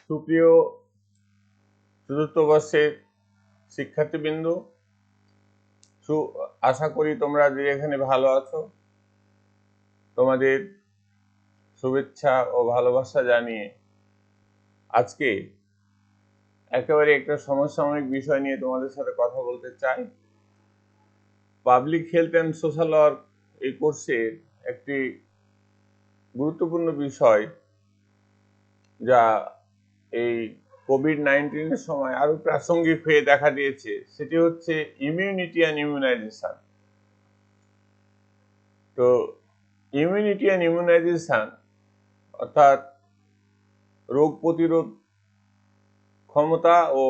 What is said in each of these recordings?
সুপ্রিয় চতুর্থ বর্ষের শিক্ষার্থীবৃন্দ, আশা করি তোমরা যে এখানে ভালো আছো। তোমাদের শুভেচ্ছা ও ভালোবাসা জানিয়ে আজকে একেবারে একটা সমসাময়িক বিষয় নিয়ে তোমাদের সাথে কথা বলতে চাই। Public health and social work এই কোর্সের একটি গুরুত্বপূর্ণ বিষয়, যা এই কোভিড-19 সময় আরো প্রাসঙ্গিক হয়ে দেখা দিয়েছে, সেটি হচ্ছে ইমিউনিটি অ্যান্ড ইমিউনাইজেশন। তো ইমিউনিটি অ্যান্ড ইমিউনাইজেশন অর্থাৎ রোগ প্রতিরোধ ক্ষমতা ও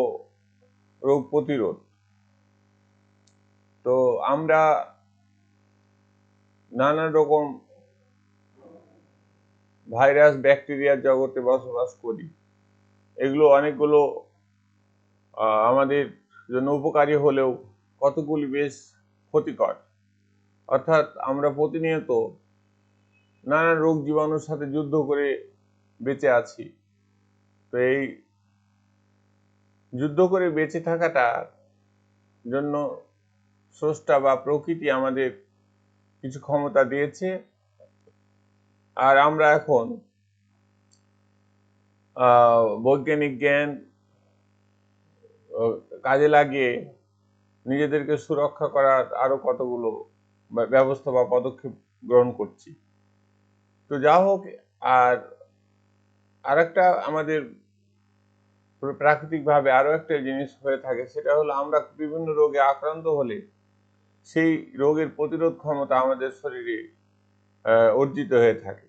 রোগ প্রতিরোধ। তো আমরা নানা রকম ভাইরাস ব্যাকটেরিয়ার জগতে বসবাস করি। এগুলো অনেকগুলো আমাদের জন্য উপকারী হলেও কতগুলি বেশ ক্ষতিকর। অর্থাৎ আমরা প্রতিনিয়ত নানা রোগ জীবাণুর সাথে যুদ্ধ করে বেঁচে আছি। তো এই যুদ্ধ করে বেঁচে থাকাটার জন্য স্রষ্টা বা প্রকৃতি আমাদের কিছু ক্ষমতা দিয়েছে, আর আমরা এখন বৈজ্ঞানিক জ্ঞান কাজে লাগিয়ে নিজেদেরকে সুরক্ষা করার আরো কতগুলো ব্যবস্থা বা পদক্ষেপ গ্রহণ করছি। তো যা হোক, আর একটা আমাদের প্রাকৃতিকভাবে আরো একটা জিনিস হয়ে থাকে, সেটা হলো আমরা বিভিন্ন রোগে আক্রান্ত হলে সেই রোগের প্রতিরোধ ক্ষমতা আমাদের শরীরে অর্জিত হয়ে থাকে।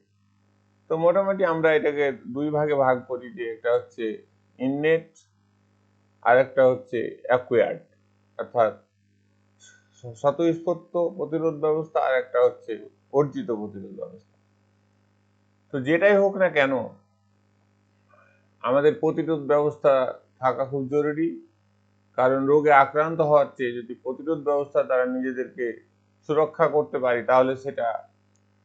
তো মোটামুটি আমরা এটাকে দুই ভাগে ভাগ করি, যে একটা হচ্ছে ইননেট আর একটা হচ্ছে অ্যাকোয়ার্ড, অর্থাৎ স্বতঃস্ফূর্ত প্রতিরোধ ব্যবস্থা, আর একটা হচ্ছে অর্জিত প্রতিরোধ ব্যবস্থা। তো যেটাই হোক না কেন, আমাদের প্রতিরোধ ব্যবস্থা থাকা খুব জরুরি। কারণ রোগে আক্রান্ত হওয়ার চেয়ে যদি প্রতিরোধ ব্যবস্থা দ্বারা নিজেদেরকে সুরক্ষা করতে পারি, তাহলে সেটা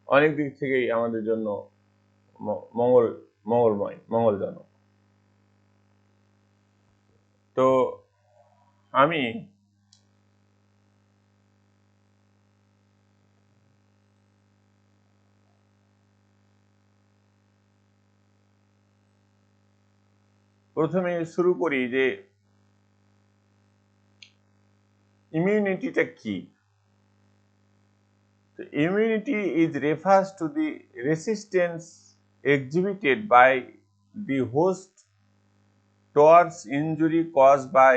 অনেক দিক থেকেই আমাদের জন্য মঙ্গলজনক। তো আমি প্রথমে শুরু করি যে ইমিউনিটিটা কি। তো immunity refers to the resistance exhibited by the host towards injury caused by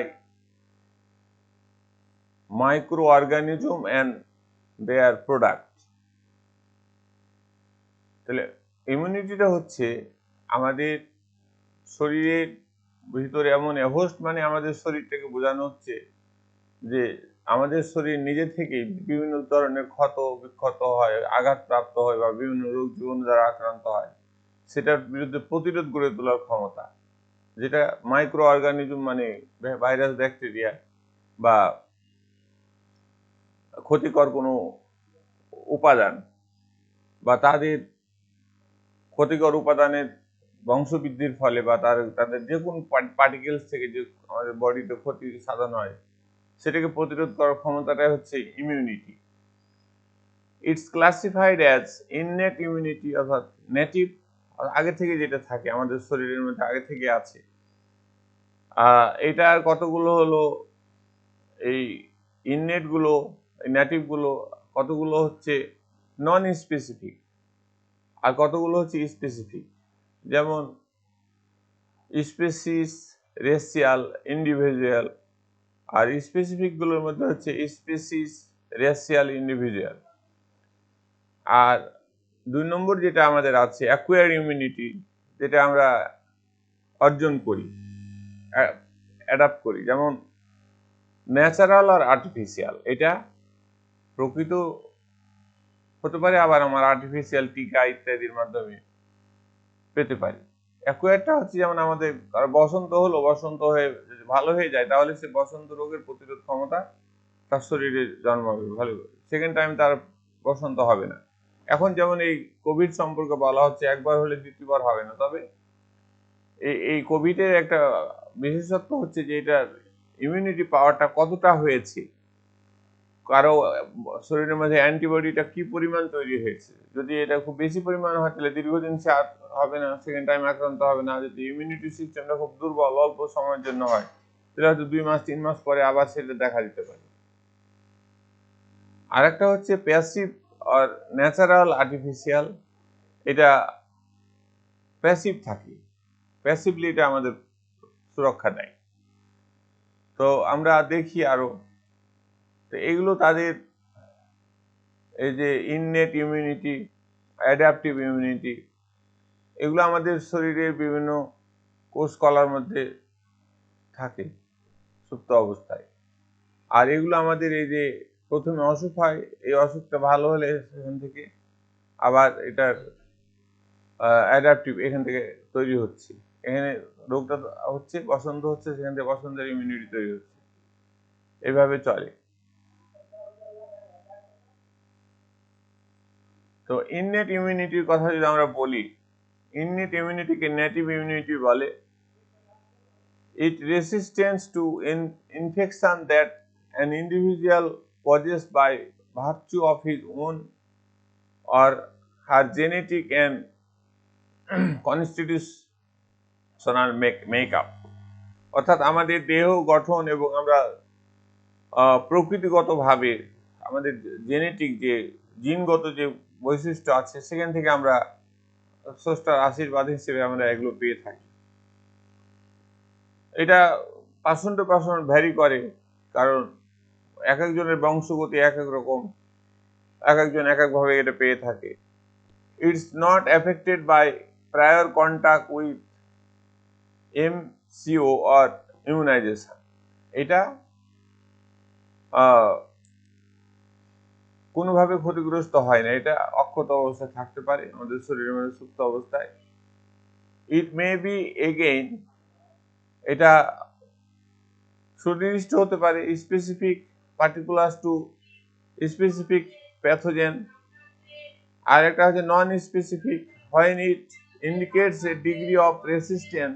microorganism and their product. তাহলে ইমিউনিটিটা হচ্ছে আমাদের শরীরের ভিতরে এমন হোস্ট, মানে আমাদের শরীরটাকে বোঝানো হচ্ছে যে আমাদের শরীর নিজে থেকেই বিভিন্ন ধরনের ক্ষত বিক্ষত হয়, আঘাতপ্রাপ্ত হয় বা বিভিন্ন রোগ জীবাণু দ্বারা আক্রান্ত হয়, সেটার বিরুদ্ধে প্রতিরোধ গড়ে তোলার ক্ষমতা, যেটা মাইক্রো অর্গানিজম মানে ভাইরাস ব্যাকটেরিয়া বা ক্ষতিকর কোনো উপাদান বা তাদের ক্ষতিকর উপাদানের বংশবৃদ্ধির ফলে বা তাদের যে কোনো পার্টিকেলস থেকে যে আমাদের বডিতে ক্ষতি সাধন হয়, সেটাকে প্রতিরোধ করার ক্ষমতাটাই হচ্ছে immunity. It's classified as innate immunity, অর্থাৎ নেটিভ, আগে থেকে যেটা থাকে আমাদের শরীরের মধ্যে আগে থেকে আছে। এটার কতগুলো হলো এই ইননেট গুলো, নেটিভ গুলো, কতগুলো হচ্ছে নন স্পেসিফিক আর কতগুলো হচ্ছে স্পেসিফিক। যেমন স্পেসিস, রেশিয়াল, ইন্ডিভিজুয়াল। আর স্পেসিফিক গুলোর মধ্যে হচ্ছে স্পেসিস, রেশিয়াল, ইন্ডিভিজুয়াল। আর 2 নম্বর যেটা আমাদের আছে অ্যাকোয়ার্ড ইমিউনিটি, যেটা আমরা অর্জন করি, অ্যাডাপ্ট করি। যেমন ন্যাচারাল আর আর্টিফিশিয়াল, এটা প্রকৃত হতে পারে, আবার আমার আর্টিফিশিয়াল টিকা ইত্যাদির মাধ্যমে পেতে পারি। অ্যাকোয়ার্ডটা হচ্ছে যেমন আমাদের বসন্ত হলো, বসন্ত হয়ে যদি ভালো হয়ে যায়, তাহলে সে বসন্ত রোগের প্রতিরোধ ক্ষমতা তার শরীরে জন্মাবে ভালো। সেকেন্ড টাইম তার বসন্ত হবে না। এখন যেমন এই কোভিড সম্পর্কে বলা হচ্ছে একবার হলে দ্বিতীয়বার হবে না, তবে এই কোভিডের একটা বিশেষত্ব হচ্ছে যে এটার ইমিউনিটি পাওয়ারটা কতটা হয়েছে, কারো শরীরের মধ্যে অ্যান্টিবডিটা কি পরিমাণ তৈরি হয়েছে। যদি এটা খুব বেশি পরিমাণ হয় তাহলে দীর্ঘদিন সে আর হবে না, সেকেন্ড টাইম আক্রান্ত হবে না। যদি ইমিউনিটি সিস্টেমটা খুব দুর্বল অল্প সময়ের জন্য হয় তাহলে হয়তো 2 মাস 3 মাস পরে আবার সেটা দেখা দিতে পারে। আরেকটা হচ্ছে প্যাসিভ আর ন্যাচারাল আর্টিফিশিয়াল। এটা প্যাসিভ থাকে, প্যাসিভলি এটা আমাদের সুরক্ষা দেয়। তো আমরা দেখি আরো, তো এগুলো তাদের এই যে ইননেট ইমিউনিটি, অ্যাডাপটিভ ইমিউনিটি, এগুলো আমাদের শরীরের বিভিন্ন কোষ কলার মধ্যে থাকে সুপ্ত অবস্থায়। আর এগুলো আমাদের এই যে প্রথমে অসুখ হয়, এই অসুখটা ভালো হলে সেখান থেকে আবার এটার অ্যাডাপটিভ এখান থেকে তৈরি হচ্ছে, এখানে রোগটা হচ্ছে, বসন্ত হচ্ছে, সেখান থেকে বসন্তের ইমিউনিটি তৈরি হচ্ছে, এইভাবে চলে। তো ইননেট ইমিউনিটির কথা যদি আমরা বলি, ইননেট ইমিউনিটিকে নেটিভ ইমিউনিটি বলে। It resistance to infection that an individual possesses by virtue of his own or her genetic and constitutional makeup। অর্থাৎ আমাদের দেহ গঠন এবং আমরা প্রকৃতিগতভাবে আমাদের জেনেটিক যে জিনগত যে বৈশিষ্ট্য আছে সেখান থেকে আমরা স্রষ্টার আশীর্বাদ হিসেবে আমরা এগুলো পেয়ে থাকি। এটা পার্সন টু পার্সন ভ্যারি করে, কারণ এক একজনের বংশগতি এক এক রকম, এক একজন এক একভাবে এটা পেয়ে থাকে। It's not affected by prior contact with MCO or immunisation. এটা কোনোভাবে ক্ষতিগ্রস্ত হয় না, এটা অক্ষত অবস্থায় থাকতে পারে আমাদের শরীরের মধ্যে সুপ্ত অবস্থায়। ইট মে বি এগেইন, এটা সুনির্দিষ্ট হতে পারে, specific particular to specific pathogen. আর একটা হচ্ছে non specific, when it indicates a degree of resistance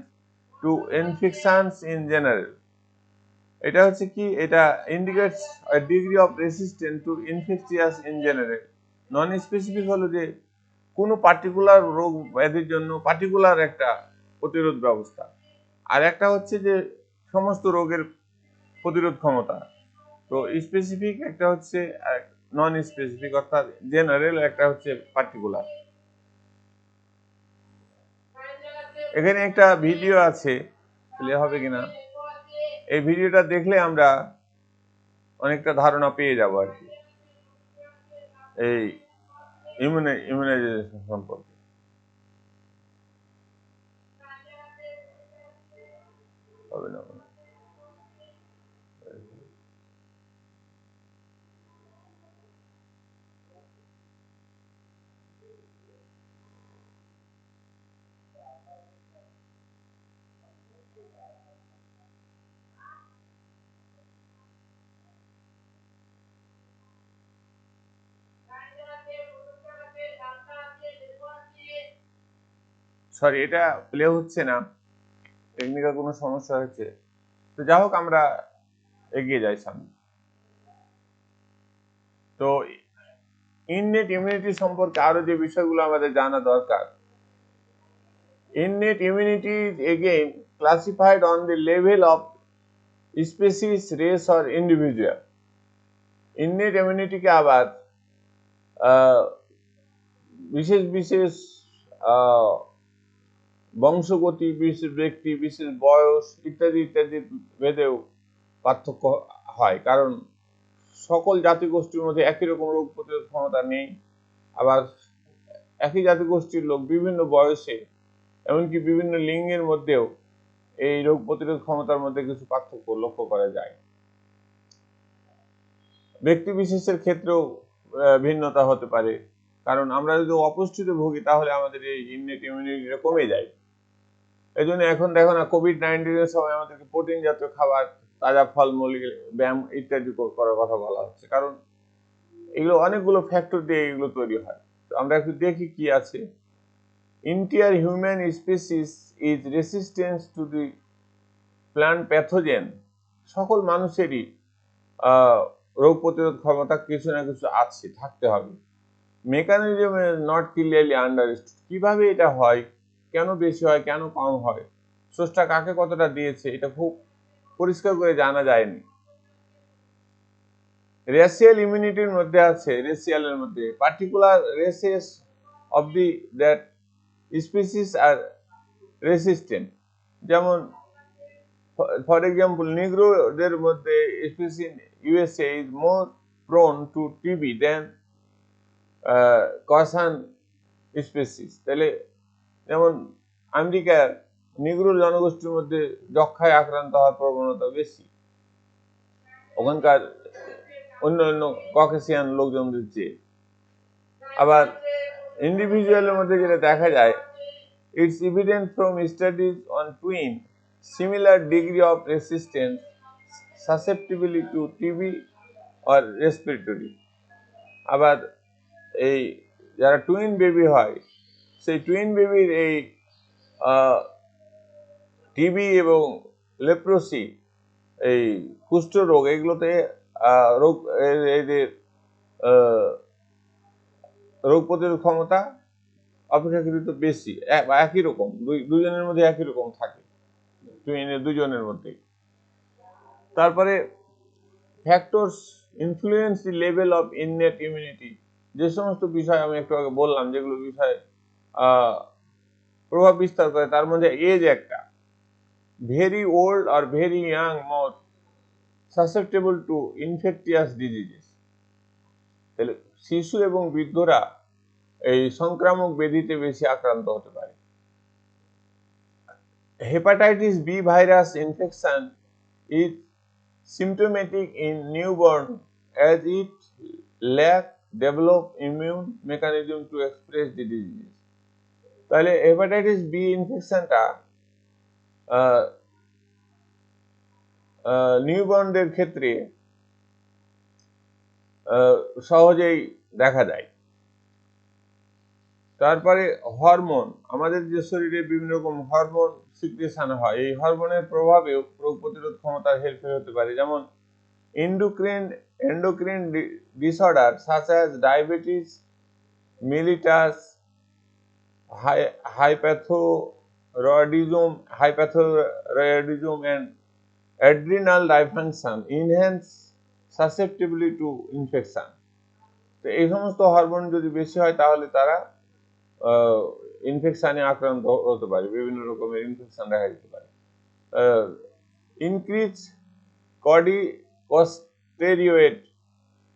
to infections in general. এটা হচ্ছে কি, এটা indicates a degree of resistance to infectious in general. Non specific হলো যে কোনো পার্টিকুলার রোগ ব্যাধির জন্য পার্টিকুলার একটা প্রতিরোধ ব্যবস্থা, আর একটা হচ্ছে যে সমস্ত রোগের প্রতিরোধ ক্ষমতা। তো স্পেসিফিক একটা হচ্ছে, নন স্পেসিফিক অর্থাৎ জেনারেল, একটা হচ্ছে পার্টিকুলার। এখানে একটা ভিডিও আছে, প্লে হবে কিনা, এই ভিডিওটা দেখলে আমরা অনেকটা ধারণা পেয়ে যাব আর কি এই ইমিউনাইজেশন সম্পর্কে। হবে না সরি, এটা প্লে হচ্ছে না, টেকনিক্যাল কোনো সমস্যা হচ্ছে। তো যাই হোক, আমরা এগিয়ে যাই সামনে। তো ইননেট ইমিউনিটি সম্পর্কে আরো যে বিষয়গুলো আমাদের জানা দরকার। Innate immunity again classified on the level of species, race or individual। Innate ইমিউনিটিকে আবার বিশেষ বিশেষ বংশগতি, বিশেষ ব্যক্তি, বিশেষ বয়স ইত্যাদি ইত্যাদি ভেদেও পার্থক্য হয়, কারণ সকল জাতিগোষ্ঠীর মধ্যে একই রকম রোগ প্রতিরোধ ক্ষমতা নেই। আবার একই জাতিগোষ্ঠীর লোক বিভিন্ন বয়সে, এমনকি বিভিন্ন লিঙ্গের মধ্যেও এই রোগ প্রতিরোধ ক্ষমতার মধ্যে কিছু পার্থক্য লক্ষ্য করা যায়। ব্যক্তি বিশেষের ক্ষেত্রেও ভিন্নতা হতে পারে, কারণ আমরা যদি অপুষ্টিতে ভুগি তাহলে আমাদের এই ইননেট ইমিউনিটিটা কমে যায়। এই জন্য এখন দেখো না, কোভিড-19 সময় আমাদেরকে প্রোটিন জাতীয় খাবার, তাজা ফলমূল, ব্যায়াম ইত্যাদি করার কথা বলা হচ্ছে, কারণ এগুলো অনেকগুলো ফ্যাক্টর দিয়ে এগুলো তৈরি হয়। আমরা একটু দেখি কি আছে। Entire human species is resistant to the plant pathogen. সকল মানুষেরই রোগ প্রতিরোধ ক্ষমতা কিছু না কিছু আছে, থাকতে হবে। Mechanism is not clearly understood. কিভাবে এটা হয়, কেন বেশি হয়, কেন কম হয়, স্রষ্টা কাকে কতটা দিয়েছে, এটা খুব পরিষ্কার করে জানা যায়নি। রেসিয়াল ইমিউনিটির মধ্যে আছে, রেসিয়ালের মধ্যে particular races of the that species are resistant. যেমন ফর এক্সাম্পল, নিগ্রোদের মধ্যে species USA is more prone to TB than Caucasian species. তাহলে যেমন আমেরিকার নিগ্রো জনগোষ্ঠীর মধ্যে যক্ষায় আক্রান্ত হওয়ার প্রবণতা বেশি ওখানকার অন্যান্য ককেশিয়ান লোকজনদের চেয়ে। আবার ইন্ডিভিজুয়ালের মধ্যে যেটা দেখা যায়, it's evident from studies on twin similar degree of resistance susceptibility to TB or respiratory. আবার এই যারা টুইন বেবি হয়, সেই টুইন বেবির এই টিবি এবং লেপ্রোসি, এই কুষ্ঠ রোগ, এগুলোতে রোগ এদের রোগ প্রতিরোধ ক্ষমতা অপেক্ষাকৃত বেশি, একই রকম, দুজনের মধ্যে একই রকম থাকে, দুজনের মধ্যে। তারপরে factors influence the level of innate immunity. যে সমস্ত বিষয় আমি একটু আগে বললাম, যেগুলো বিষয় প্রভাব বিস্তার করে, তার মধ্যে এজ একটা। ভেরি ওল্ড আর very young more susceptible to infectious diseases. তাহলে শিশু এবং বৃদ্ধরা এই সংক্রামক ব্যাধিতে বেশি আক্রান্ত হতে পারে। Hepatitis B virus infection is symptomatic in newborn as it lack develop immune mechanism to express the disease. তাহলে হেপাটাইটিস বি ইনফেকশনটা নিউবর্নদের ক্ষেত্রে সহজেই দেখা যায়। তারপরে হরমোন, আমাদের যে শরীরে বিভিন্ন রকম হরমোন সিক্রেশন হয়, এই হরমোনের প্রভাবেও রোগ প্রতিরোধ ক্ষমতার হেরফের হতে পারে। যেমন endocrine disorder such as diabetes mellitus, hypothyroidism and adrenal dysfunction enhance susceptibility to infection. তো এই সমস্ত হরমোন যদি বেশি হয় তাহলে তারা ইনফেকশনে আক্রান্ত হতে পারে, বিভিন্ন রকমের ইনফেকশন দেখা যেতে পারে। ইনক্রিজ কর্টিকোস্টেরয়েড,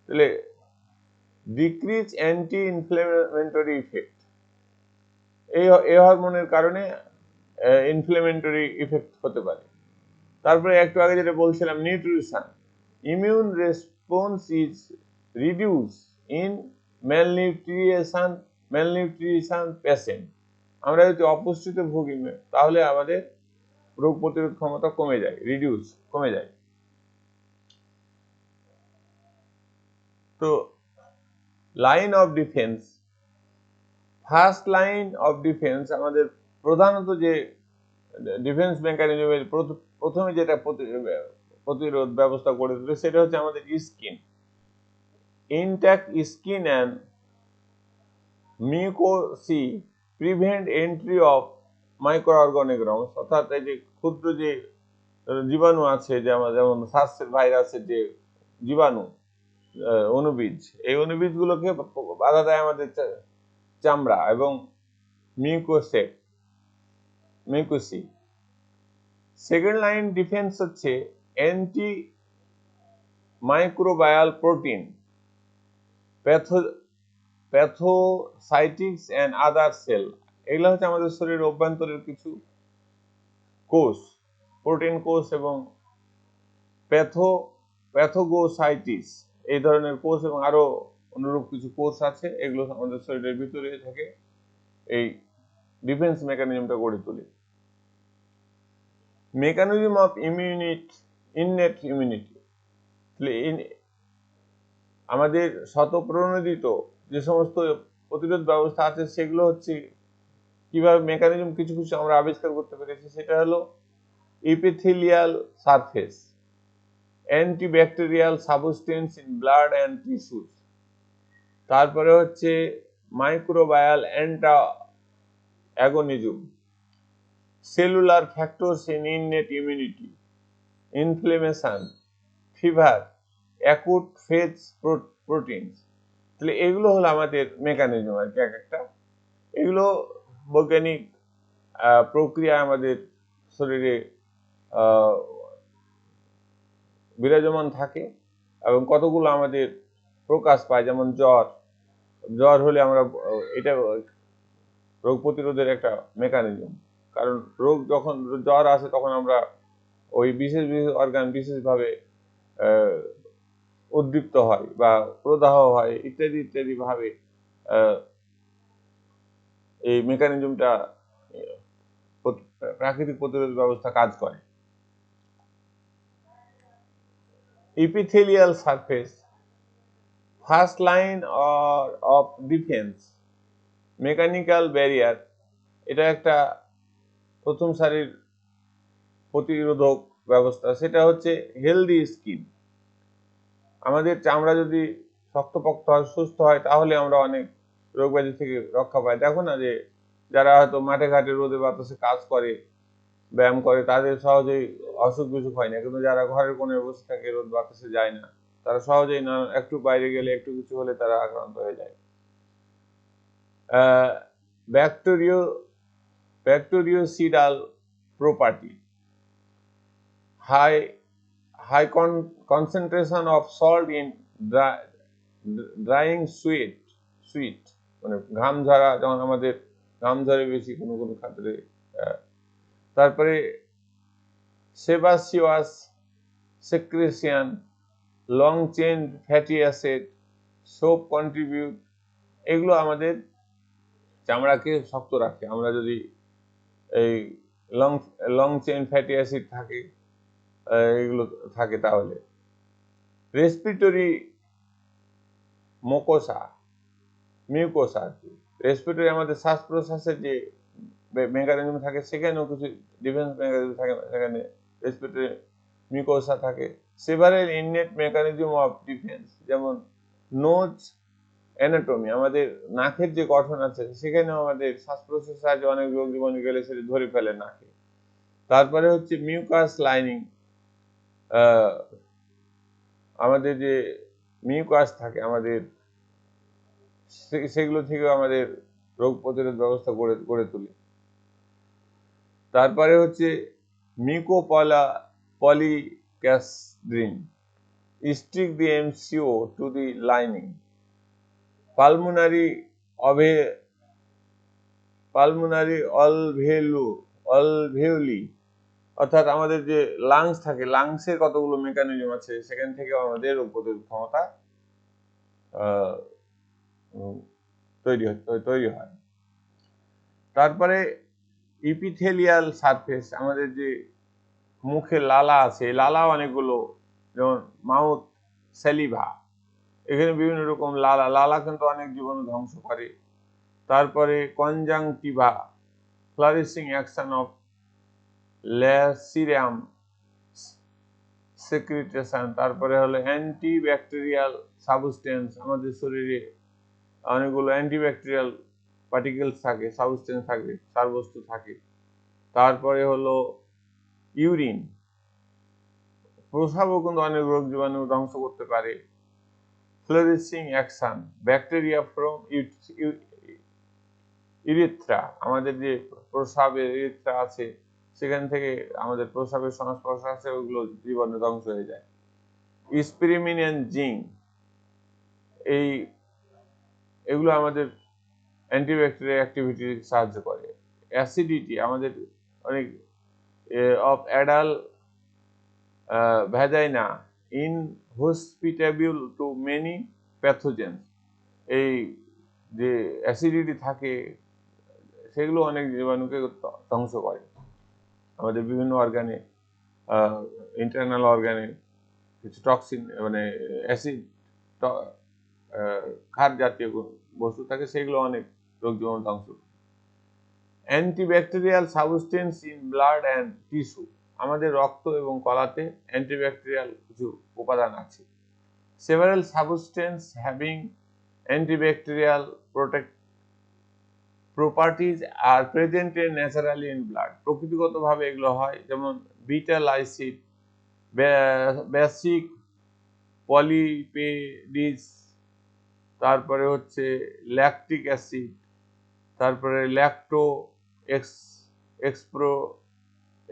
তাহলে ডিক্রিজ অ্যান্টি ইনফ্লেমেটরি ইফেক্ট। এই হরমোনের কারণে ইনফ্লেমেটরি ইফেক্ট হতে পারে। তারপরে একটু আগে যেটা বলছিলাম, nutrition, immune response is reduce in malnutrition patient. আমরা যদি অপুষ্টিতে ভুগি তাহলে আমাদের রোগ প্রতিরোধ ক্ষমতা কমে যায়, কমে যায়। তো line of defence, first line of defence, আমাদের প্রধানত যে ডিফেন্স মেকানিজমের প্রথমে যেটা প্রতিরোধ ব্যবস্থা গড়ে তোলে সেটা হচ্ছে আমাদের skin. Intact skin and mucosae prevent entry of micro organisms, অর্থাৎ এই যে ক্ষুদ্র যে জীবাণু আছে, যেমন সার্সের ভাইরাসের যে জীবাণু অণুবীজ, এই অণুবীজগুলোকে বাধা দেয় আমাদের চামড়া এবং মিউকোসি। সেকেন্ড লাইন ডিফেন্স হচ্ছে anti microbial protein, phagocytes and other cell. এগুলো হচ্ছে আমাদের শরীরের অভ্যন্তরের কিছু কোষ, প্রোটিন কোষ এবং প্যাথোগোসাইটিস, এই ধরনের কোষ এবং আরো অনুরূপ কিছু কোষ আছে, এগুলো আমাদের শরীরের ভিতরে থেকে এই ডিফেন্স মেকানিজমটা গড়ে তোলে। মেকানিজম অফ ইননেট ইমিউনিটি, আমাদের স্বতঃপ্রণোদিত যে সমস্ত প্রতিরোধ ব্যবস্থা আছে সেগুলো হচ্ছে কিভাবে মেকানিজম কিছু কিছু আমরা আবিষ্কার করতে পেরেছি। সেটা হলো epithelial surface, antibacterial substance in blood and tissues, তারপরে হচ্ছে microbial antagonism, cellular factors in innate immunity, inflammation, fever, acute phase proteins. তাহলে এগুলো হলো আমাদের মেকানিজম আর কি এক একটা। এগুলো বৈজ্ঞানিক প্রক্রিয়া আমাদের শরীরে বিরাজমান থাকে এবং কতগুলো আমাদের প্রকাশ পায়। যেমন জ্বর হলে আমরা এটা রোগ প্রতিরোধের একটা মেকানিজম, কারণ যখন জ্বর আসে তখন আমরা ওই বিশেষ বিশেষ অর্গান বিশেষভাবে উদ্দীপ্ত হয় বা প্রদাহ হয় ইত্যাদি ইত্যাদি ভাবে এই মেকানিজমটা প্রাকৃতিক প্রতিরোধ ব্যবস্থা কাজ করে। epithelial surface, first line of defense, mechanical barrier, এটা একটা প্রথম সারির প্রতিরোধক ব্যবস্থা। সেটা হচ্ছে হেলদি স্কিন। আমাদের চামড়া যদি শক্তপোক্ত হয়, সুস্থ হয়, তাহলে আমরা অনেক রোগ ব্যাধি থেকে রক্ষা পাই। দেখো না যে যারা হয়তো মাঠে ঘাটে রোদে বাতাসে কাজ করে, ব্যায়াম করে, তাদের সহজেই অসুখ বিসুখ হয় না। কিন্তু যারা ঘরের কোণে বসে থাকে, রোদ বাতাসে যায় না, তারা সহজেই না একটু বাইরে গেলে একটু কিছু হলে তারা আক্রান্ত হয়ে যায়। ব্যাকটেরিওসিডাল property, high concentration of salt in drying sweat, মানে ঘাম ঝরা, যেমন আমাদের ঘাম ঝরে বেশি কোনো কোনো ক্ষেত্রে। তারপরে sebaceous secretion, long chain fatty acid, soap contribute, এগুলো আমাদের চামড়াকে শক্ত রাখে। আমরা যদি এই লং চেইন ফ্যাটি অ্যাসিড থাকে, এগুলো থাকে তাহলে। রেসপিরেটরি মিউকোসা আর কি, রেসপিরেটরি আমাদের শ্বাস প্রশ্বাসের যে মেকানিজম থাকে সেখানেও কিছু ডিফেন্স মেকানিজম থাকে, সেখানে রেসপিরেটরি মিউকোসা থাকে। Several innate mechanism of defence, যেমন নোজ অ্যানাটমি, আমাদের নাকের যে গঠন আছে সেখানেও আমাদের শ্বাস প্রশ্বাসের সাহায্যে অনেক রোগ জীবাণু গেলে সেটা ধরে ফেলে নাকে। তারপরে হচ্ছে মিউকাস লাইনিং, আমাদের যে মিউকাস থাকে আমাদের সেগুলো থেকে আমাদের রোগ প্রতিরোধ ব্যবস্থা গড়ে তুলে। তারপরে হচ্ছে mucopolysaccharide, stick the M C O to the lining, pulmonary alveoli, অর্থাৎ আমাদের যে লাংস থাকে, লাংসের কতগুলো মেকানিজম আছে, সেখান থেকে আমাদের রোগ প্রতিরোধ ক্ষমতা তৈরি হয়। তারপরে ইপিথেলিয়াল সারফেস, আমাদের যে মুখে লালা আছে, লালা অনেকগুলো, যেমন মাউথ স্যালিভা, এখানে বিভিন্ন রকম লালা কিন্তু অনেক জীবাণু ধ্বংস করে। তারপরে কনজাংটিভা, ফ্লারিশিং অ্যাকশন অফ ল্যাসিরিয়াম সেক্রিটেশন। তারপরে হলো অ্যান্টিব্যাকটেরিয়াল সাবস্টেন্স, আমাদের শরীরে অনেকগুলো অ্যান্টিব্যাকটেরিয়াল পার্টিকেলস থাকে, সাবস্টেন্স থাকে, সারবস্তু থাকে। তারপরে হলো ইউরিন, প্রস্রাবও কিন্তু অনেক রোগ জীবাণু ধ্বংস করতে পারে। ফ্লোরিশিং অ্যাকশন, ব্যাকটেরিয়া ফ্রম ইরিথ্রা, আমাদের যে প্রস্রাবের ইরিথ্রা আছে সেখান থেকে আমাদের প্রস্রাবের সংস্পর্শ আছে, ওগুলো জীবাণু ধ্বংস হয়ে যায়। স্পিরিমিন জিঙ্ক, এগুলো আমাদের অ্যান্টিব্যাকটেরিয়াল অ্যাক্টিভিটি সাহায্য করে। অ্যাসিডিটি, আমাদের অনেক of adult vagina inhospitable to many pathogen, এই যে অ্যাসিডিটি থাকে সেগুলো অনেক জীবাণুকে ধ্বংস করে। আমাদের বিভিন্ন অর্গানে, ইন্টারনাল অর্গানে কিছু টক্সিন, মানে ক্ষার জাতীয় বস্তু থাকে, সেগুলো অনেক রোগ জীবাণু ধ্বংস করে। Antibacterial substance in blood and tissue, আমাদের রক্ত এবং কলাতে অ্যান্টিব্যাকটেরিয়াল কিছু উপাদান আছে। Several substance having antibacterial properties are presented naturally in blood, প্রকৃতিগতভাবে এগুলো হয়, যেমন বিটা লাইসিড, বেসিক পলিপেডিস, তারপরে হচ্ছে ল্যাকটিক অ্যাসিড, তারপরে ল্যাকটো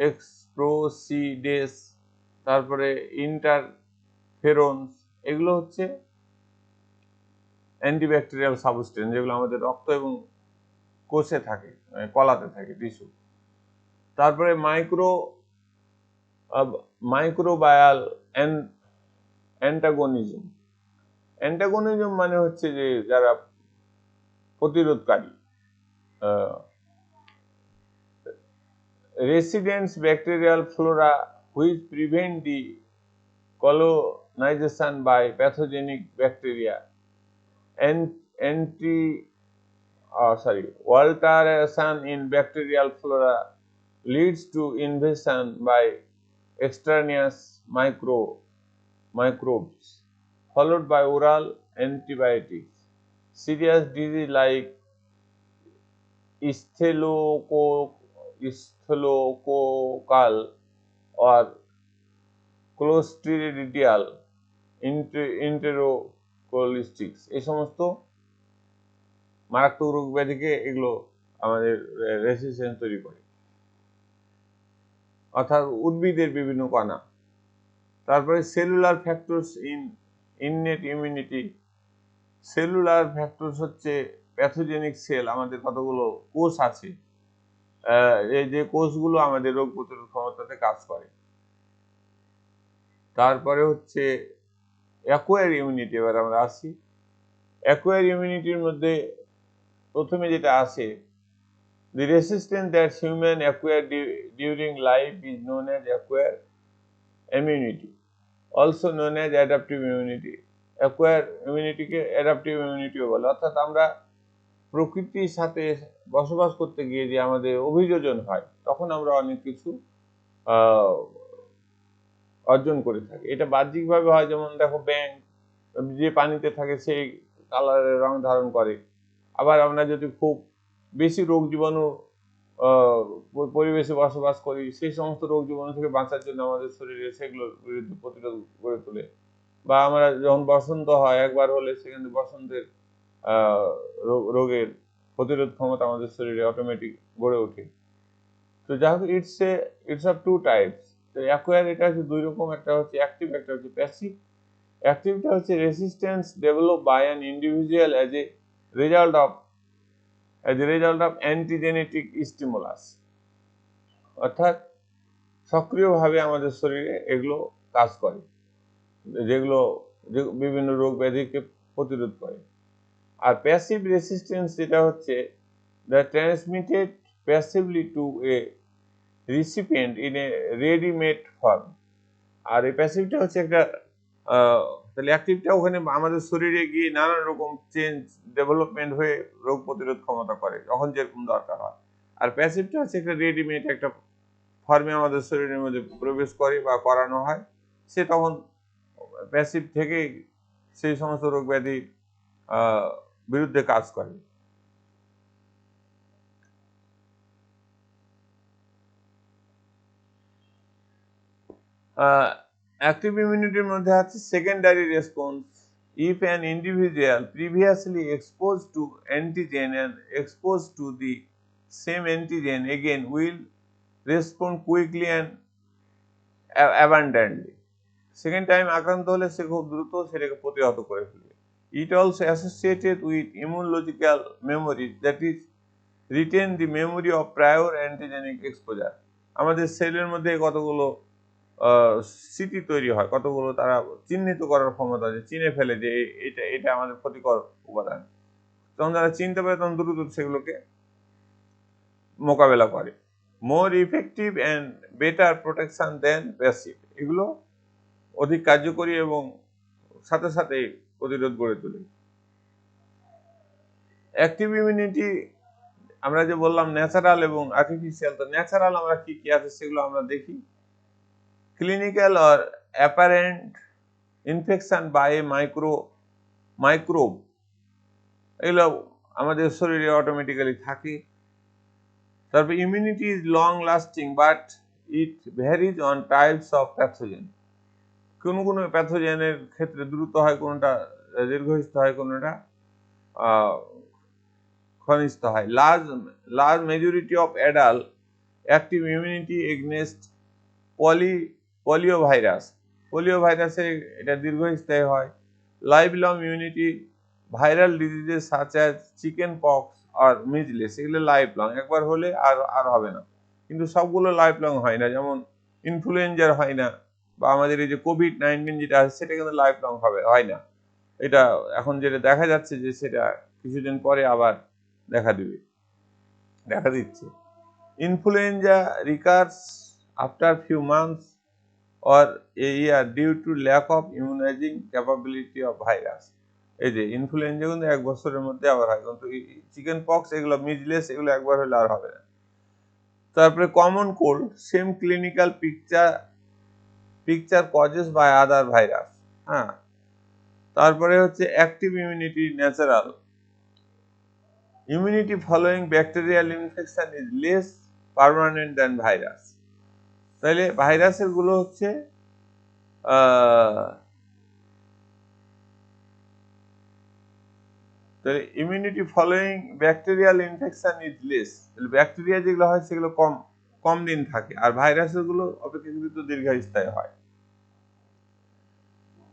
এক্সপ্রোসিডেস, তারপরে ইন্টারফেরন্স, এগুলো হচ্ছে অ্যান্টিব্যাকটেরিয়াল সাবস্টেন্স যেগুলো আমাদের রক্ত এবং কোষে থাকে, কলাতে থাকে, টিস্যু। তারপরে মাইক্রোবায়াল অ্যান্টাগনিজম। অ্যান্টাগনিজম মানে হচ্ছে যে যারা প্রতিরোধকারী, residents bacterial flora which prevent the colonization by pathogenic bacteria, and alteration in bacterial flora leads to invasion by extraneous microbes, followed by oral antibiotics. Serious disease like স্থেলোকোকাল or clostridial enterocolistics, এই সমস্ত মারাত্মক রোগ ব্যাধিকে এগুলো আমাদের resistance তৈরি করে, অর্থাৎ উদ্ভিদের বিভিন্ন কণা। তারপরে cellular factors in innate immunity. Cellular factors হচ্ছে প্যাথোজেনিক সেল, আমাদের কতগুলো কোষ আছে, এই যে কোষগুলো আমাদের রোগ প্রতিরোধ ক্ষমতাতে কাজ করে। তারপরে হচ্ছে অ্যাকোয়ার ইমিউনিটি, এবার আমরা আসি। অ্যাকোয়ার ইমিউনিটির মধ্যে প্রথমে যেটা আছে, the resistance that human acquire during life is known as acquired immunity, also known as adaptive immunity. Acquired immunity K adaptive immunity বলে, অর্থাৎ আমরা প্রকৃতির সাথে বসবাস করতে গিয়ে যে আমাদের অভিযোজন হয়, তখন আমরা অনেক কিছু অর্জন করে থাকি। এটা বাহ্যিকভাবে হয়, যেমন দেখো ব্যাঙ যে পানিতে থাকে সেই কালারের রং ধারণ করে। আবার আমরা যদি খুব বেশি রোগ জীবাণু পরিবেশে বসবাস করি, সেই সমস্ত রোগ জীবাণু থেকে বাঁচার জন্য আমাদের শরীরে সেগুলোর বিরুদ্ধে প্রতিরোধ গড়ে তোলে। বা আমরা যখন বসন্ত হয় একবার হলে, সেখানে বসন্তের রোগের প্রতিরোধ ক্ষমতা আমাদের শরীরে অটোমেটিক গড়ে ওঠে। তো যাই হোক, ইটস অফ টু টাইপস। তো অ্যাকোয়ার এটা হচ্ছে দুই রকম, একটা হচ্ছে অ্যাক্টিভ, একটা হচ্ছে প্যাসিভ। অ্যাক্টিভটা হচ্ছে resistance develop by an individual as a result of antigenetic stimulus, অর্থাৎ সক্রিয়ভাবে আমাদের শরীরে এগুলো কাজ করে, যেগুলো বিভিন্ন রোগ ব্যাধিকে প্রতিরোধ করে। আর প্যাসিভ রেসিস্ট্যান্স যেটা হচ্ছে the transmitted passively to a recipient in a readymade form. আর এই প্যাসিভটা হচ্ছে একটা, তাহলে অ্যাক্টিভটা ওখানে আমাদের শরীরে গিয়ে নানান রকম চেঞ্জ ডেভেলপমেন্ট হয়ে রোগ প্রতিরোধ ক্ষমতা করে যখন যেরকম দরকার হয়। আর প্যাসিভটা হচ্ছে একটা রেডিমেড একটা ফর্মে আমাদের শরীরের মধ্যে প্রবেশ করে বা করানো হয়, সে তখন প্যাসিভ থেকে সেই সমস্ত রোগ ব্যাধি বিরুদ্ধে কাজ করে। অ্যাক্টিভ ইমিউনিটির মধ্যে আছে secondary response. If an individual previously exposed to antigen and exposed to the same antigen again will respond quickly and abundantly. Second time আক্রান্ত হলে সে খুব দ্রুত সেটাকে প্রতিহত করে ফেলবে। It also associated with immunological memory, that is retain the memory of prior antigenic exposure. আমাদের সেলের মধ্যে কতগুলো স্মৃতি তৈরি হয়, কতগুলো তারা চিহ্নিত করার ক্ষমতা আছে, চিনে ফেলে যে এটা আমাদের ক্ষতিকর উপাদান। তখন তারা চিনতে পারে, তখন দ্রুত সেগুলোকে মোকাবেলা করে। More effective and better protection than passive, এগুলো অধিক কার্যকরী এবং সাথে সাথে প্রতিরোধ গড়ে তোলে। অ্যাক্টিভ ইমিউনিটি আমরা যে বললাম ন্যাচারাল এবং আর্টিফিশিয়াল, তো ন্যাচারাল আমরা কি কি আছে সেগুলো আমরা দেখি। Clinical or apparent infection by microbe, এগুলো আমাদের শরীরে অটোমেটিক্যালি থাকে। তারপর immunity is long lasting but it varies on types of pathogen. কোন কোন প্যাথোজেনের ক্ষেত্রে দ্রুত হয়, কোনটা দীর্ঘস্থায়ী হয়, কোনটা ক্ষণস্থায়ী হয়। Large majority of adult active immunity against polio ভাইরাসে এটা দীর্ঘস্থায়ী হয়। Life long immunity viral diseases such as chicken pox আর মিজলেস, এগুলো লাইফ লং, একবার হলে আর হবে না। কিন্তু সবগুলো লাইফ লং হয় না, যেমন ইনফ্লুয়েঞ্জার হয় না, বা আমাদের এই যে কোভিড-19 যেটা আছে সেটা কিন্তু লাইফ লং হয় না। এটা এখন যেটা দেখা যাচ্ছে যে সেটা কিছুদিন পরে আবার দেখা দিচ্ছে। Influenza recurs after few months or a year due to lack of immunizing capability of virus। এই যে ইনফ্লুয়েঞ্জা কিন্তু 1 বছরের মধ্যে আবার হয়, কিন্তু চিকেন পক্স এগুলো মিজলেস এগুলো একবার হলে আর হবে না। তারপরে common cold, same clinical picture causes by other virus. হ্যাঁ, তারপরে হচ্ছে active immunity natural immunity following bacterial infection is less permanent than virus. তাহলে ভাইরাসের গুলো হচ্ছে immunity following bacterial infection is less, bacteria যেগুলো হয় সেগুলো কম দিন থাকে, আর ভাইরাসের গুলো অপেক্ষাকৃত দীর্ঘস্থায়ী হয়।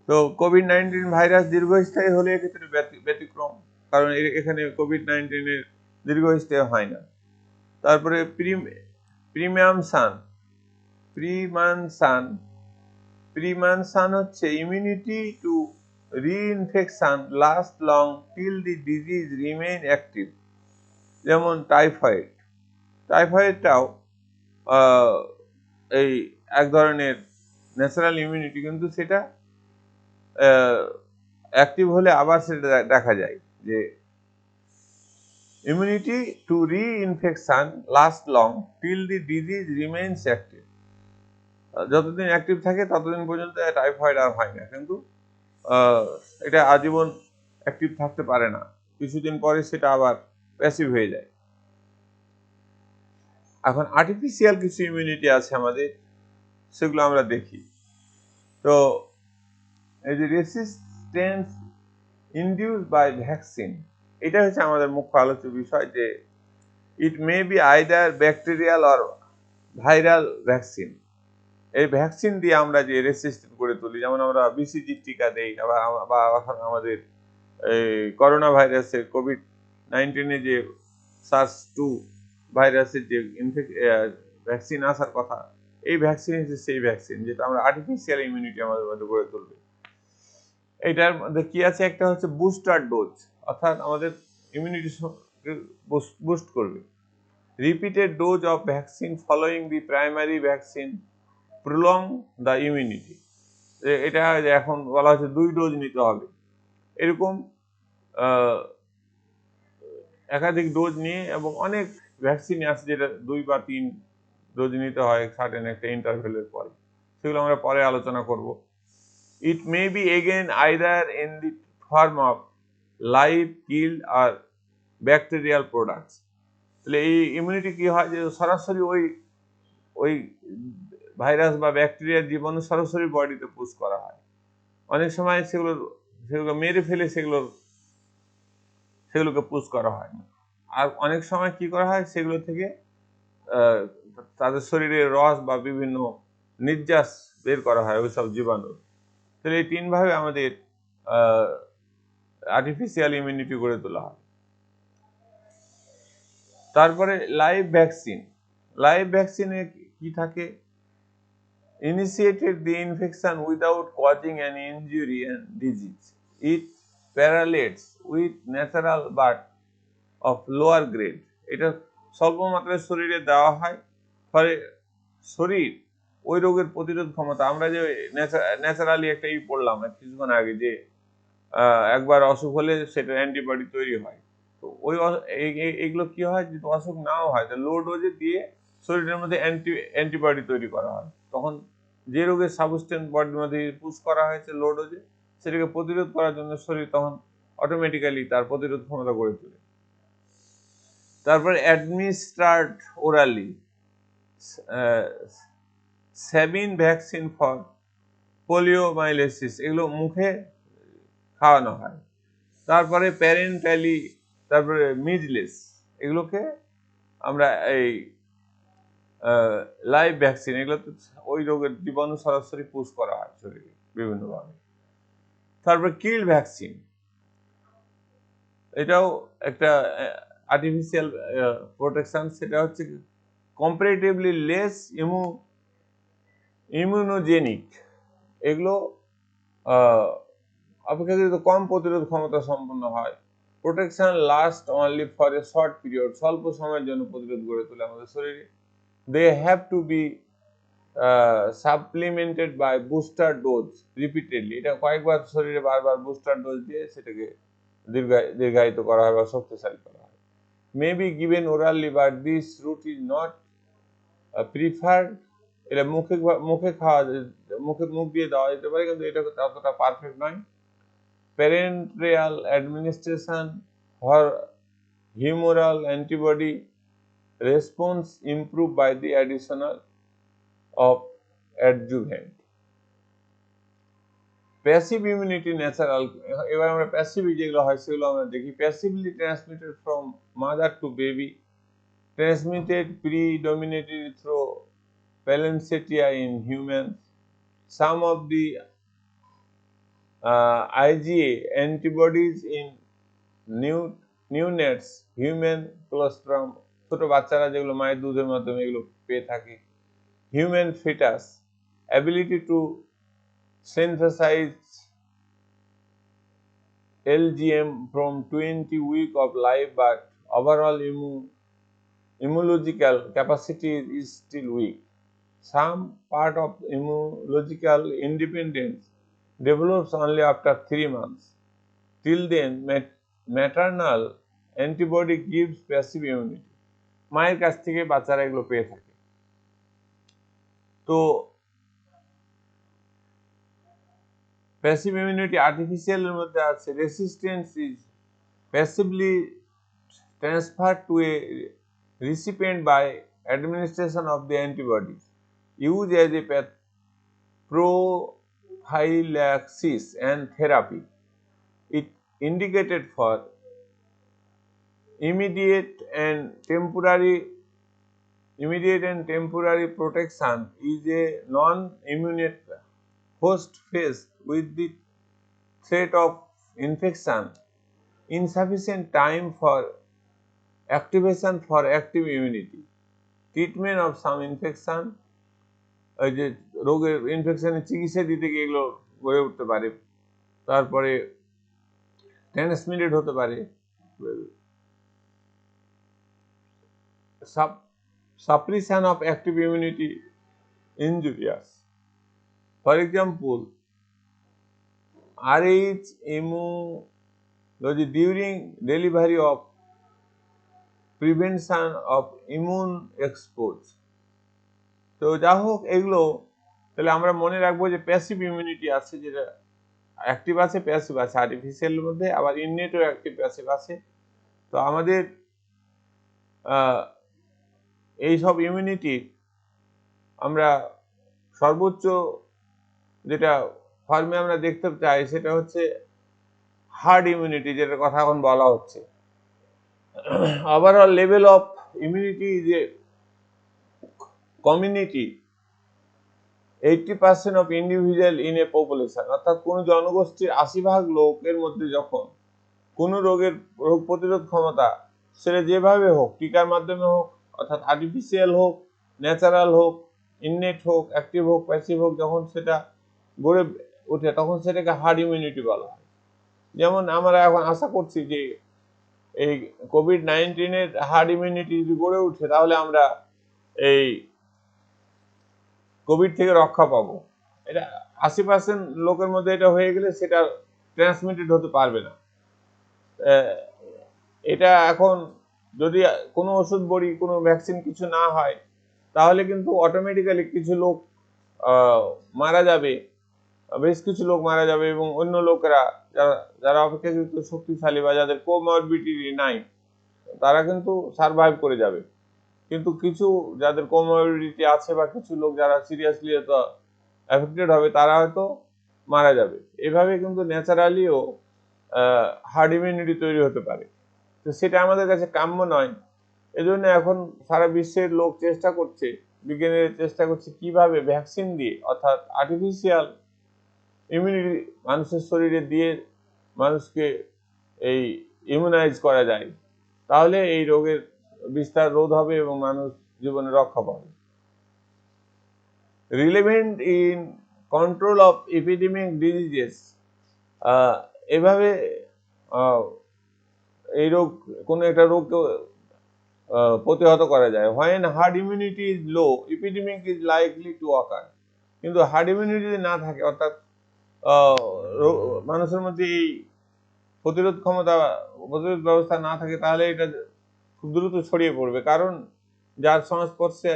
তো কোভিড-19 ভাইরাস দীর্ঘস্থায়ী হলে এক্ষেত্রে ব্যতিক্রম, কারণ এখানে কোভিড-19 এর দীর্ঘস্থায়ী হয় না। তারপরে প্রিমানসান হচ্ছে immunity to reinfection last long till the disease remain active. যেমন টাইফয়েডটাও এই এক ধরনের ন্যাচারাল ইমিউনিটি, কিন্তু সেটা অ্যাক্টিভ হলে আবার সেটা দেখা যায় যে immunity to reinfection last long till the disease remains active. যতদিন অ্যাক্টিভ থাকে ততদিন পর্যন্ত টাইফয়েড আর হয় না, কিন্তু এটা আজীবন অ্যাক্টিভ থাকতে পারে না, কিছুদিন পরে সেটা আবার প্যাসিভ হয়ে যায়। এখন আর্টিফিশিয়াল কিছু ইমিউনিটি আছে আমাদের, সেগুলো আমরা দেখি। তো এই যে রেসিস্টেন্স ইনডিউসড বাই ভ্যাকসিন, এটা হচ্ছে আমাদের মুখ্য আলোচ্য বিষয়, যে it may be either bacterial or viral vaccine. এই ভ্যাকসিন দিয়ে আমরা যে রেসিস্টেন্ট করে তুলি, যেমন আমরা বিসিজি টিকা দেই, বা আমাদের এই করোনা ভাইরাসের কোভিড-19 যে SARS-2 ভাইরাসের যে ভ্যাকসিন আসার কথা, এই ভ্যাকসিন হচ্ছে সেই ভ্যাকসিন যেটা আমরা আর্টিফিশিয়াল ইমিউনিটি আমাদের মধ্যে গড়ে তুলবে। এইটার মধ্যে কি আছে, একটা হচ্ছে বুস্টার ডোজ, অর্থাৎ আমাদের ইমিউনিটি বুস্ট করবে। Repeated dose of vaccine following the primary vaccine prolong the immunity. এটা এখন বলা হচ্ছে 2 ডোজ নিতে হবে, এরকম একাধিক ডোজ নিয়ে, এবং অনেক ভ্যাকসিন আছে যেটা 2 বা 3 ডোজ নিতে হয় সার্টেন একটা ইন্টারভেলের পরে, সেগুলো আমরা পরে আলোচনা করব। It may be again either in the form of live killed আর ব্যাকটেরিয়াল প্রোডাক্টস। তাহলে এই ইমিউনিটি কি হয়, যে সরাসরি ওই ভাইরাস বা ব্যাকটেরিয়ার জীবাণু সরাসরি বডিতে পুশ করা হয়। অনেক সময় সেগুলো মেরে ফেলে সেগুলোকে পুশ করা হয় না, আর অনেক সময় কি করা হয়, সেগুলো থেকে তাদের শরীরে রস বা বিভিন্ন নির্যাস বের করা হয় ওইসব জীবাণু। তাহলে এই 3 ভাবে আমাদের আর্টিফিশিয়াল ইমিউনিটি গড়ে তোলা হয়। তারপরে লাইভ ভ্যাকসিনে কি থাকে, initiated the infection without causing an injury and disease. It paralleles with natural but of lower grade. এটা স্বল্প মাত্রায় শরীরে দেওয়া হয়, ফলে শরীর ওই রোগের প্রতিরোধ ক্ষমতা, আমরা যে ন্যাচারালি একটা পড়লাম কিছুক্ষণ আগে, যে একবার অসুখ হলে সেটা অ্যান্টিবডি তৈরি হয়, তো ওই এগুলো কি হয়, যদি অসুখ নাও হয়, লো ডোজে দিয়ে শরীরের মধ্যে অ্যান্টিবডি তৈরি করা হয়। তখন যে রোগের সাবস্টেন্স বডির মধ্যে পুশ করা হয়েছে লো ডোজে, সেটাকে প্রতিরোধ করার জন্য শরীর তখন অটোমেটিক্যালি তার প্রতিরোধ ক্ষমতা গড়ে তোলে। তারপর অ্যাডমিনিস্ট্রার্ড ওরালি সেভিন ভ্যাকসিন ফর পোলিওমাইলিসিস, এগুলো মুখে খাওয়ানো হয়। তারপরে প্যারেন্টালি, তারপরে মিজলেস, এগুলোকে আমরা এই লাইভ ভ্যাকসিন, এগুলোতে ওই রোগের জীবাণু সরাসরি পুশ করা হয় শরীরে বিভিন্নভাবে। তারপরে কিল ভ্যাকসিন, এটাও একটা আর্টিফিশিয়াল প্রোটেকশন, সেটা হচ্ছে কম্পারেটিভলি লেস ইমিউনোজেনিক, এগুলো অপেক্ষাকৃত কম প্রতিরোধ ক্ষমতা সম্পন্ন হয়। Protection last only for a short period, স্বল্প সময়ের জন্য প্রতিরোধ গড়ে তোলে আমাদের শরীরে। They have to be supplemented by booster dose repeatedly, এটা কয়েকবার শরীরে বারবার বুস্টার ডোজ দিয়ে সেটাকে দীর্ঘায়িত করা হয় বা শক্তিশালী করা হয়। May be given orally, but this route is not preferred, এটা মুখে খাওয়া, মুখ দিয়ে দেওয়া যেতে পারে, কিন্তু এটা ততটা পারফেক্ট নয়। Parental administration for humoral antibody response improved by the additional of adjuvant. Passive immunity natural, এবার আমরা প্যাসিভ যেগুলো হয় সেগুলো আমরা দেখি। Passively transmitted from mother to baby, transmitted predominantly through Palancetia in humans. Some of the IgA antibodies in neonates, human colostrum, ছোট বাচ্চারা যেগুলো মায়ের দুধের মাধ্যমে এগুলো পেয়ে থাকে। Human foetus, ability to synthesize LGM from 20 weeks of life, but overall immunological capacity is still weak. Some part of immunological independence develops only after 3 months. Till then, maternal antibody gives passive immunity. মায়ের কাছ থেকে বাচ্চারা এগুলো পেয়ে থাকে। তো passive immunity artificial এর মধ্যে আছে। Resistance is passively transferred to a recipient by administration of the antibodies use as a prophylaxis and therapy. It indicated for immediate and temporary protection is a non-immunite host faced with the threat of infection, insufficient time for activation for active immunity. Treatment of some infection, ওই যে রোগের ইনফেকশনের চিকিৎসা দিতে গিয়ে এগুলো গড়ে উঠতে পারে। তারপরে ট্রান্সমিটেড হতে পারে। Suppression of active immunity injurious. For example, RH immunology during delivery of prevention of immune expose. তো যা হোক, এগুলো তাহলে আমরা মনে রাখবো যে প্যাসিভ ইমিউনিটি আছে, যেটা অ্যাক্টিভ আছে, প্যাসিভ আছে আর্টিফিশিয়ালের মধ্যে, আবার ইননেটও অ্যাক্টিভ প্যাসিভ আছে। তো আমাদের এই সব ইমিউনিটি আমরা সর্বোচ্চ যেটা ফর্মে আমরা দেখতে চাই সেটা হচ্ছে হার্ড ইমিউনিটি, যেটার কথা এখন বলা হচ্ছে। ওভারঅল লেভেল অফ ইমিউনিটি যে community 80% of individual in a population, অর্থাৎ কোনো জনগোষ্ঠীর 80% লোকের মধ্যে যখন কোনো রোগ প্রতিরোধ ক্ষমতা, সেটা যেভাবে হোক, টিকার মাধ্যমে হোক, অর্থাৎ আর্টিফিশিয়াল হোক, ন্যাচারাল হোক, ইননেট হোক, অ্যাক্টিভ হোক, প্যাসিভ হোক, যখন সেটা গড়ে ওঠে তখন সেটাকে হার্ড ইমিউনিটি বলা হয়। যেমন আমরা এখন আশা করছি যে এই কোভিড-19 হার্ড ইমিউনিটি যদি গড়ে উঠে তাহলে আমরা এই কোভিড থেকে রক্ষা পাবো। এটা 80% লোকের মধ্যে এটা হয়ে গেলে সেটা ট্রান্সমিটেড হতে পারবে না। এটা এখন যদি কোনো ওষুধ বড়ি, কোনো ভ্যাকসিন কিছু না হয়, তাহলে কিন্তু অটোমেটিক্যালি কিছু লোক মারা যাবে, বেশ কিছু লোক মারা যাবে, এবং অন্য লোকেরা যারা যারা অপেক্ষাকৃত শক্তিশালী বা যাদের কোমরবিডিটি নাই, তারা কিন্তু সারভাইভ করে যাবে। কিন্তু কিছু যাদের কোমরবিডিটি আছে বা কিছু লোক যারা সিরিয়াসলি অ্যাফেক্টেড হবে, তারা হয়তো মারা যাবে। এভাবে কিন্তু ন্যাচারালিও হার্ড ইমিউনিটি তৈরি হতে পারে। তো সেটা আমাদের কাছে কাম্য নয়। এজন্য এখন সারা বিশ্বের লোক চেষ্টা করছে, বিজ্ঞানীরা চেষ্টা করছে কিভাবে ভ্যাকসিন দিয়ে, অর্থাৎ আর্টিফিশিয়াল ইমিউনিটি মানুষের শরীরে দিয়ে মানুষকে এই ইমিউনাইজ করা যায়, তাহলে এই রোগের বিস্তার রোধ হবে এবং মানুষ জীবনে রক্ষা পাবে। Relevant in control of epidemic diseases, এভাবে এই রোগ, কোনো একটা রোগকে প্রতিহত করা যায়। When hard immunity is low, epidemic is likely to অকার। কিন্তু হার্ড ইমিউনিটি যদি না থাকে, অর্থাৎ মানুষের মধ্যে এই প্রতিরোধ ব্যবস্থা না থাকে, তাহলে এটা খুব দ্রুত ছড়িয়ে পড়বে। কারণ যার সংস্পর্শে,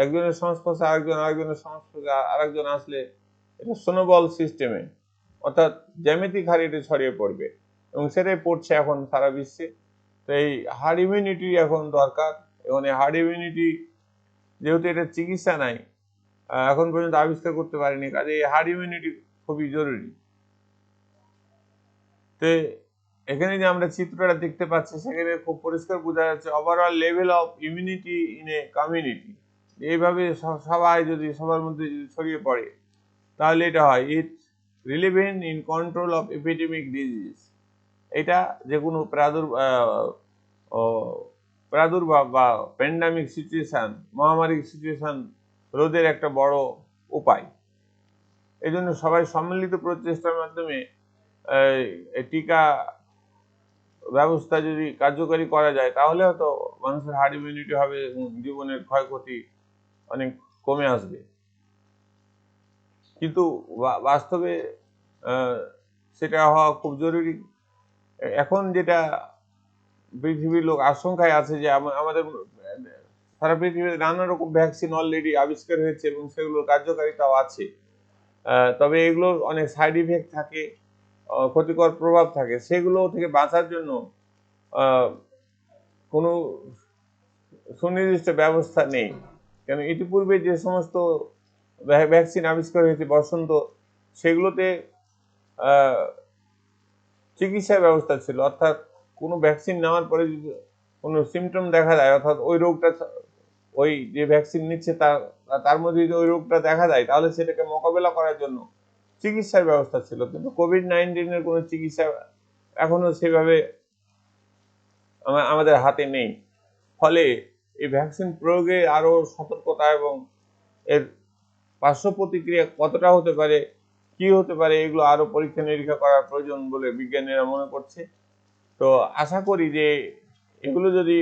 একজনের সংস্পর্শে আরেকজনের সংস্পর্শে আরেকজন আসলে এটা স্নোবল সিস্টেমে, অর্থাৎ জ্যামিতিক হারে এটা ছড়িয়ে পড়বে, এবং সেটাই পড়ছে এখন সারা বিশ্বে। তো এই হার্ড ইমিউনিটি এখন দরকার, এবং এই হার্ড ইমিউনিটি যেহেতু এটা চিকিৎসা নাই, এখন পর্যন্ত আবিষ্কার করতে পারেনি, কাজে এই হার্ড ইমিউনিটি খুবই জরুরি। তো এখানে যে আমরা চিত্রটা দেখতে পাচ্ছি, সেখানে খুব পরিষ্কার বোঝা যাচ্ছে overall level of immunity in a community. এইভাবে সবাই যদি সবার মধ্যে যদি ছড়িয়ে পড়ে, তাহলে এটা হয় it relevant in control of epidemic disease. এটা যে কোনো প্রাদুর্ভাব বা প্যান্ডামিক সিচুয়েশন, মহামারী সিচুয়েশন রোধের একটা বড় উপায়। এই জন্য সবাই সম্মিলিত প্রচেষ্টার মাধ্যমে টিকা ব্যবস্থা যদি কার্যকরী করা যায়, তাহলে হয়তো মানুষের হার্ড ইমিউনিটি হবে এবং জীবনের ক্ষয়ক্ষতি অনেক কমে আসবে। কিন্তু বাস্তবে সেটা হওয়া খুব জরুরি। এখন যেটা পৃথিবীর লোক আশঙ্কায় আছে যে আমাদের সারা পৃথিবীতে নানা রকম ভ্যাকসিন অলরেডি আবিষ্কার হয়েছে এবং সেগুলোর কার্যকারিতাও আছে, তবে এগুলোর অনেক সাইড ইফেক্ট থাকে, ক্ষতিকর প্রভাব থাকে। সেগুলো থেকে বাঁচার জন্য কোনো সুনির্দিষ্ট ব্যবস্থা নেই। কেন ইতিপূর্বে যে সমস্ত ভ্যাকসিন আবিষ্কার হয়েছে বসন্ত, সেগুলোতে চিকিৎসার ব্যবস্থা ছিল, অর্থাৎ কোনো ভ্যাকসিন নেওয়ার পরে যদি কোনো সিমটম দেখা যায়, অর্থাৎ ওই রোগটা, ওই যে ভ্যাকসিন নিচ্ছে তার মধ্যে যদি ওই রোগটা দেখা যায়, তাহলে সেটাকে মোকাবেলা করার জন্য চিকিৎসার ব্যবস্থা ছিল। কিন্তু কোভিড-19 কোনো চিকিৎসা এখনো সেভাবে আমাদের হাতে নেই। ফলে এই ভ্যাকসিন প্রয়োগে আরো সতর্কতা এবং এর পার্শ্ব প্রতিক্রিয়া কতটা হতে পারে, কি হতে পারে, এগুলো আরো পরীক্ষা নিরীক্ষা করার প্রয়োজন বলে বিজ্ঞানীরা মনে করছে। তো আশা করি যে এগুলো যদি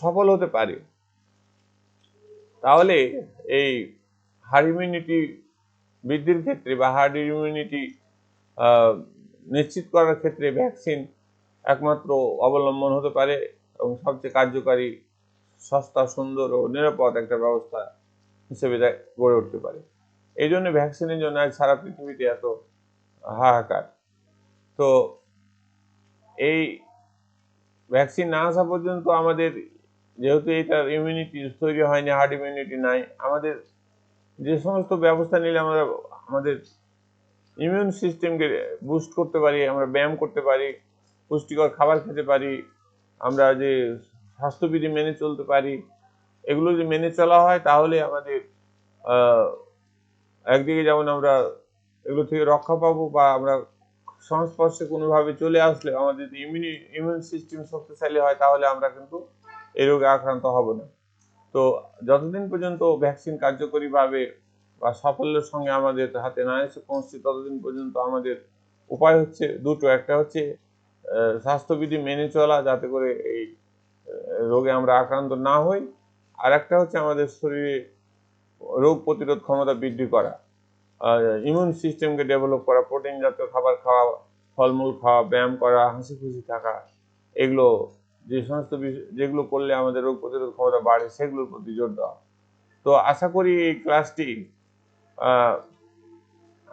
সফল হতে পারে, তাহলে এই হার্ড ইমিউনিটি বৃদ্ধির ক্ষেত্রে বা হার্ড ইমিউনিটি নিশ্চিত করার ক্ষেত্রে ভ্যাকসিন একমাত্র অবলম্বন হতে পারে, এবং সবচেয়ে কার্যকারী, সস্তা, সুন্দর ও নিরাপদ একটা ব্যবস্থা হিসেবে গড়ে উঠতে পারে। এই জন্য ভ্যাকসিনের জন্য আজ সারা পৃথিবীতে এত হাহাকার। তো এই ভ্যাকসিন না আসা পর্যন্ত আমাদের, যেহেতু এটার ইমিউনিটি তৈরি হয়নি, হার্ড ইমিউনিটি নাই, আমাদের যে সমস্ত ব্যবস্থা নিলে আমরা আমাদের ইমিউন সিস্টেমকে বুস্ট করতে পারি, আমরা ব্যায়াম করতে পারি, পুষ্টিকর খাবার খেতে পারি, আমরা যে স্বাস্থ্যবিধি মেনে চলতে পারি, এগুলো যদি মেনে চলা হয়, তাহলে আমাদের একদিকে যেমন আমরা এগুলো থেকে রক্ষা পাবো, বা আমরা সংস্পর্শে কোনোভাবে চলে আসলে আমাদের ইমিউন সিস্টেম শক্তিশালী হয়, তাহলে আমরা কিন্তু এই রোগে আক্রান্ত হব না। তো যতদিন পর্যন্ত ভ্যাকসিন কার্যকরীভাবে বা সাফল্যের সঙ্গে আমাদের হাতে না এসে পৌঁছছে, ততদিন পর্যন্ত আমাদের উপায় হচ্ছে দুটো। একটা হচ্ছে স্বাস্থ্যবিধি মেনে চলা, যাতে করে এই রোগে আমরা আক্রান্ত না হই। আর একটা হচ্ছে আমাদের শরীরে রোগ প্রতিরোধ ক্ষমতা বৃদ্ধি করা, ইমিউন সিস্টেমকে ডেভেলপ করা, প্রোটিন জাতীয় খাবার খাওয়া, ফলমূল খাওয়া, ব্যায়াম করা, হাসি খুশি থাকা, এগুলো যে সমস্ত যেগুলো করলে আমাদের রোগ প্রতিরোধ ক্ষমতা বাড়ে সেগুলোর প্রতি জোর দেওয়া। তো আশা করি এই ক্লাসটি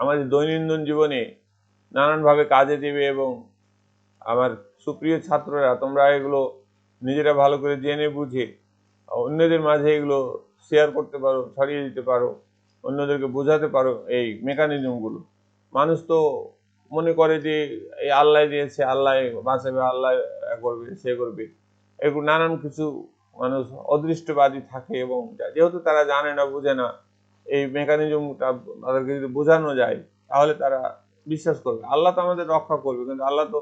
আমাদের দৈনন্দিন জীবনে নানানভাবে কাজে দেবে এবং আমার সুপ্রিয় ছাত্ররা তোমরা এগুলো নিজেরা ভালো করে জেনে বুঝে অন্যদের মাঝে এগুলো শেয়ার করতে পারো, ছড়িয়ে দিতে পারো, অন্যদেরকে বোঝাতে পারো এই মেকানিজমগুলো। মানুষ তো মনে করে যে এই আল্লাহ দিয়েছে, আল্লাহ বাঁচাবে, আল্লাহ করবে, সে করবে, এগুলো নানান কিছু মানুষ অদৃষ্টবাদী থাকে এবং যেহেতু তারা জানে না, বুঝে না এই মেকানিজমটা তাদেরকে যদি বোঝানো যায় তাহলে তারা বিশ্বাস করবে। আল্লাহ তো আমাদের রক্ষা করবে, কিন্তু আল্লাহ তো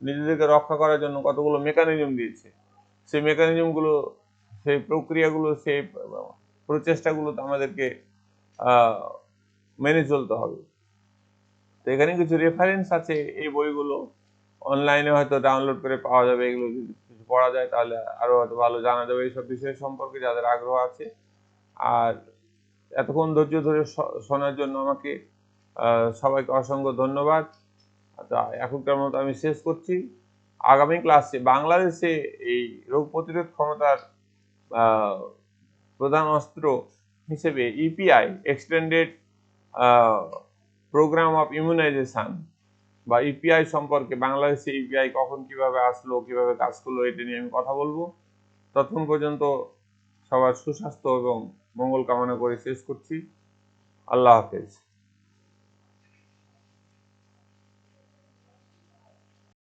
নিজেদেরকে রক্ষা করার জন্য কতগুলো মেকানিজম দিয়েছে। সেই মেকানিজমগুলো, সেই প্রক্রিয়াগুলো, সেই প্রচেষ্টাগুলো তো আমাদেরকে মেনে চলতে হবে। তো এখানে কিছু রেফারেন্স আছে, এই বইগুলো অনলাইনে হয়তো ডাউনলোড করে পাওয়া যাবে। এগুলো যদি কিছু পড়া যায় তাহলে আরো হয়তো ভালো জানা যাবে এইসব বিষয় সম্পর্কে যাদের আগ্রহ আছে। আর এতক্ষণ ধৈর্য ধরে শোনার জন্য আমাকে সবাইকে অসংখ্য ধন্যবাদ। এখনকার মতো আমি শেষ করছি। আগামী ক্লাসে বাংলাদেশে এই রোগ প্রতিরোধ ক্ষমতার প্রধান অস্ত্র হিসেবে EPI, extended programme of immunisation বা ইপিআই সম্পর্কে, বাংলাদেশে ইপিআই কখন কিভাবে আসলো, কিভাবে কাজ করলো, এটা নিয়ে আমি কথা বলবো। ততক্ষণ পর্যন্ত সবার সুস্বাস্থ্য এবং মঙ্গল কামনা করে শেষ করছি। আল্লাহ হাফেজ।